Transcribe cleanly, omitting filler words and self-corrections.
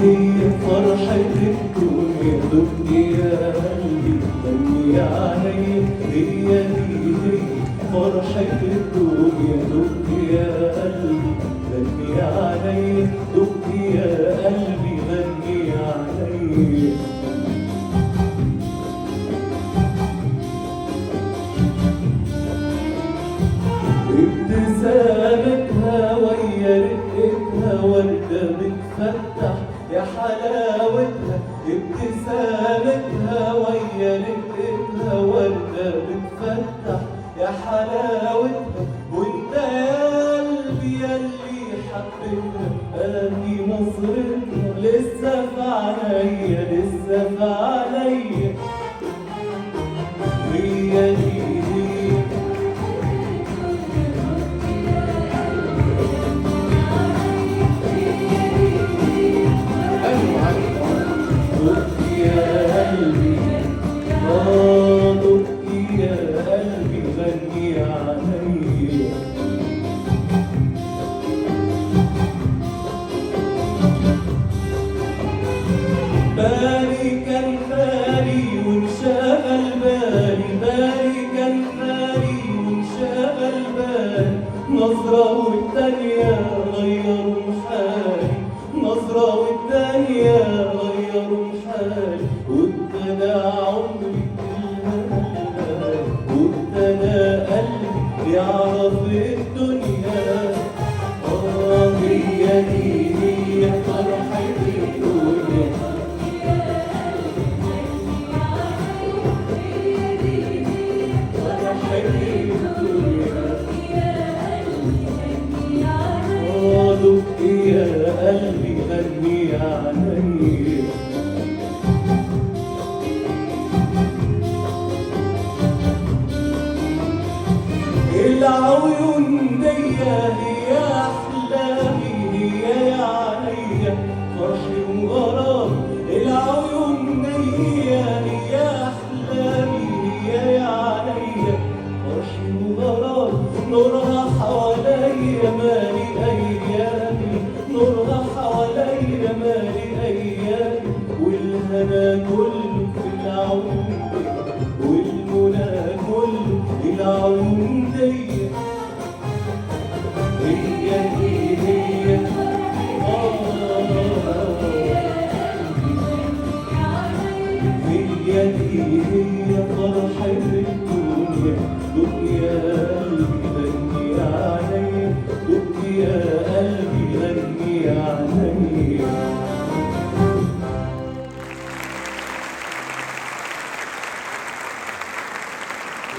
هي فرحة الدنيا دقي يا قلبي غني علي. هي فرحة الدنيا دقي يا قلبي غني علي. دقي يا قلبي غني علي. ابتسامتها ويا رقتها وردة بتفتح يا حلاوتها. ابتسامتها ويا رقتها وردة بتفتح يا حلاوتها. وانت يا قلبي ياللي حبيتها ادي نظرتها لسه في عينيا لسه في عينيا. هي دي بالي كان خالي وانشغل بالي. بالي كان خالي وانشغل بالي. نظرة والتانية غيروا حالي. نظرة والتانية غيروا حالي. وابتدى عمري بالهلال. وابتدى قلبي يعرف الدنيا. هي فرحة الدنيا. دقي يا قلبي غني علي. العيون دي هي احلامي هي يا عليا فرحي وغرامي. العيون دي هي احلامي هي يا عليا فرحي وغرامي. نورها حواليا مالي ايامي. نورها حواليا مالي ايامي. والهنا كله في العيون والمنى كله العيون دي. هي هي فرحة الدنيا. دقي يا قلبي غني علي. دقي يا قلبي غني علي.